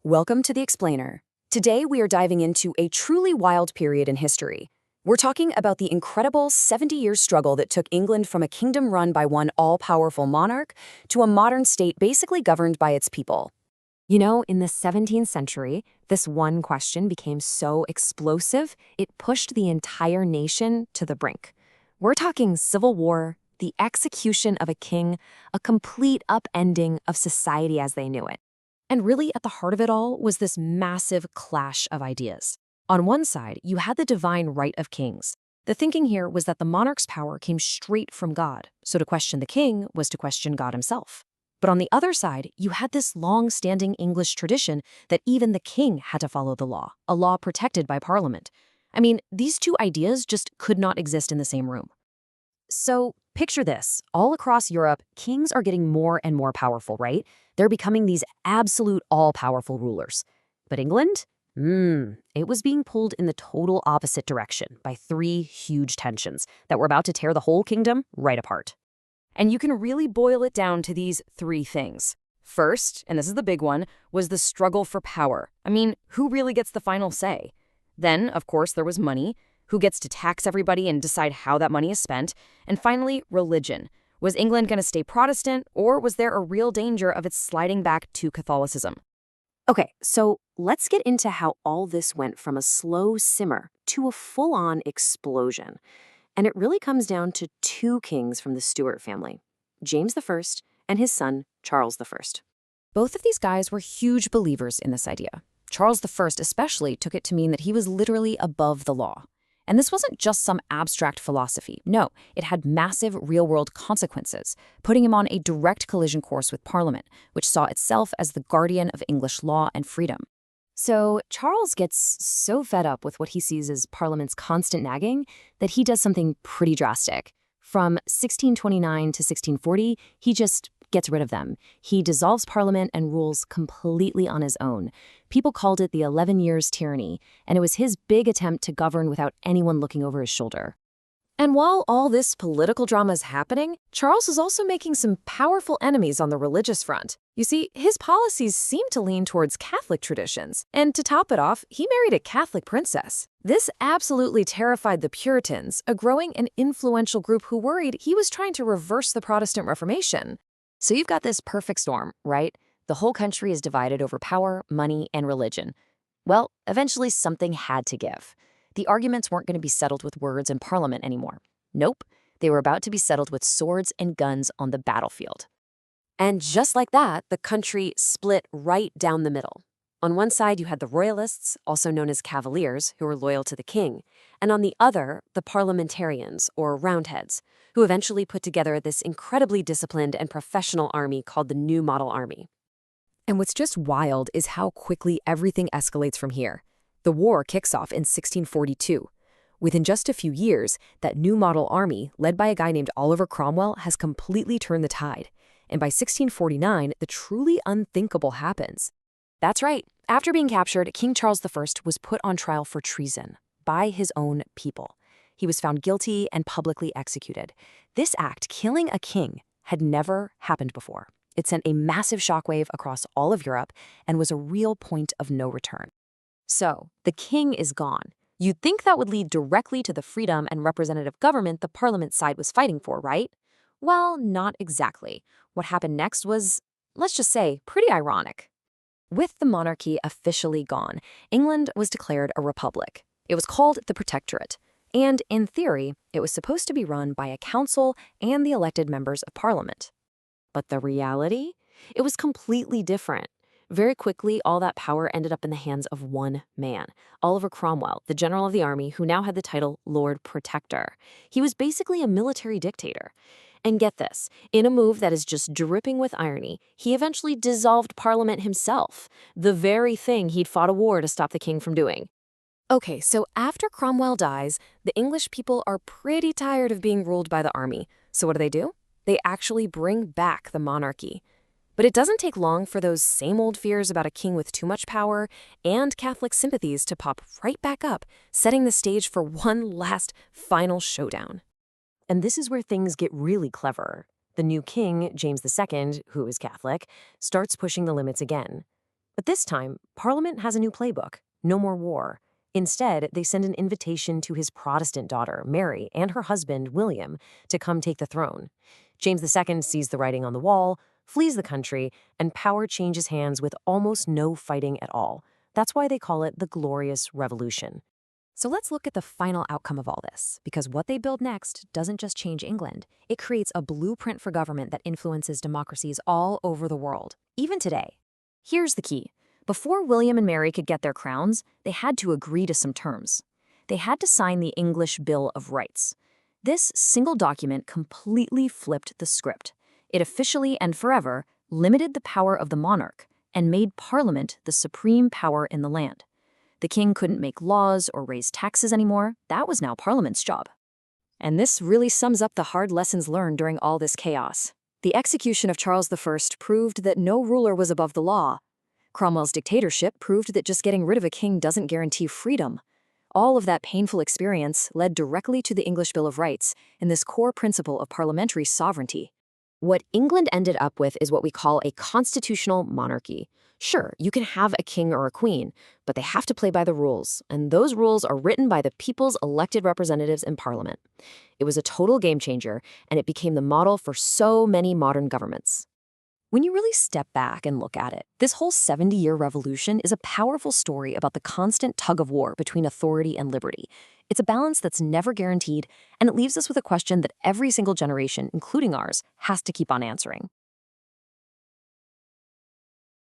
Welcome to The Explainer. Today we are diving into a truly wild period in history. We're talking about the incredible 70-year struggle that took England from a kingdom run by one all-powerful monarch to a modern state basically governed by its people. You know, in the 17th century, this one question became so explosive, it pushed the entire nation to the brink. We're talking civil war, the execution of a king, a complete upending of society as they knew it. And really, at the heart of it all was this massive clash of ideas. On one side, you had the divine right of kings. The thinking here was that the monarch's power came straight from God, so to question the king was to question God himself. But on the other side, you had this long-standing English tradition that even the king had to follow the law, a law protected by Parliament. I mean, these two ideas just could not exist in the same room. So picture this. All across Europe, kings are getting more and more powerful, right? They're becoming these absolute all-powerful rulers. But England? It was being pulled in the total opposite direction by three huge tensions that were about to tear the whole kingdom right apart. And you can really boil it down to these three things. First, and this is the big one, was the struggle for power. I mean, who really gets the final say? Then, of course, there was money. Who gets to tax everybody and decide how that money is spent? And finally, religion. Was England going to stay Protestant, or was there a real danger of it sliding back to Catholicism? Okay, so let's get into how all this went from a slow simmer to a full-on explosion. And it really comes down to two kings from the Stuart family, James I and his son, Charles I. Both of these guys were huge believers in this idea. Charles I especially took it to mean that he was literally above the law. And this wasn't just some abstract philosophy. No, it had massive real-world consequences, putting him on a direct collision course with Parliament, which saw itself as the guardian of English law and freedom. So Charles gets so fed up with what he sees as Parliament's constant nagging that he does something pretty drastic. From 1629 to 1640, he just gets rid of them. He dissolves Parliament and rules completely on his own. People called it the 11 Years' Tyranny, and it was his big attempt to govern without anyone looking over his shoulder. And while all this political drama is happening, Charles is also making some powerful enemies on the religious front. You see, his policies seem to lean towards Catholic traditions, and to top it off, he married a Catholic princess. This absolutely terrified the Puritans, a growing and influential group who worried he was trying to reverse the Protestant Reformation. So you've got this perfect storm, right? The whole country is divided over power, money, and religion. Well, eventually something had to give. The arguments weren't going to be settled with words in Parliament anymore. Nope, they were about to be settled with swords and guns on the battlefield. And just like that, the country split right down the middle. On one side, you had the Royalists, also known as Cavaliers, who were loyal to the king, and on the other, the Parliamentarians, or Roundheads, who eventually put together this incredibly disciplined and professional army called the New Model Army. And what's just wild is how quickly everything escalates from here. The war kicks off in 1642. Within just a few years, that New Model Army, led by a guy named Oliver Cromwell, has completely turned the tide. And by 1649, the truly unthinkable happens. That's right. After being captured, King Charles I was put on trial for treason by his own people. He was found guilty and publicly executed. This act, killing a king, had never happened before. It sent a massive shockwave across all of Europe and was a real point of no return. So, the king is gone. You'd think that would lead directly to the freedom and representative government the Parliament side was fighting for, right? Well, not exactly. What happened next was, let's just say, pretty ironic. With the monarchy officially gone, England was declared a republic. It was called the Protectorate. And in theory, it was supposed to be run by a council and the elected members of Parliament. But the reality? It was completely different. Very quickly, all that power ended up in the hands of one man, Oliver Cromwell, the general of the army who now had the title Lord Protector. He was basically a military dictator. And get this, in a move that is just dripping with irony, he eventually dissolved Parliament himself, the very thing he'd fought a war to stop the king from doing. Okay, so after Cromwell dies, the English people are pretty tired of being ruled by the army. So what do? They actually bring back the monarchy. But it doesn't take long for those same old fears about a king with too much power and Catholic sympathies to pop right back up, setting the stage for one last final showdown. And this is where things get really clever. The new king, James II, who is Catholic, starts pushing the limits again. But this time, Parliament has a new playbook. No more war. Instead, they send an invitation to his Protestant daughter, Mary, and her husband, William, to come take the throne. James II sees the writing on the wall, flees the country, and power changes hands with almost no fighting at all. That's why they call it the Glorious Revolution. So let's look at the final outcome of all this, because what they build next doesn't just change England. It creates a blueprint for government that influences democracies all over the world, even today. Here's the key. Before William and Mary could get their crowns, they had to agree to some terms. They had to sign the English Bill of Rights. This single document completely flipped the script. It officially and forever limited the power of the monarch and made Parliament the supreme power in the land. The king couldn't make laws or raise taxes anymore. That was now Parliament's job. And this really sums up the hard lessons learned during all this chaos. The execution of Charles I proved that no ruler was above the law. Cromwell's dictatorship proved that just getting rid of a king doesn't guarantee freedom. All of that painful experience led directly to the English Bill of Rights and this core principle of parliamentary sovereignty. What England ended up with is what we call a constitutional monarchy. Sure, you can have a king or a queen, but they have to play by the rules, and those rules are written by the people's elected representatives in Parliament. It was a total game changer, and it became the model for so many modern governments. When you really step back and look at it, this whole 70-year revolution is a powerful story about the constant tug of war between authority and liberty. It's a balance that's never guaranteed, and it leaves us with a question that every single generation, including ours, has to keep on answering.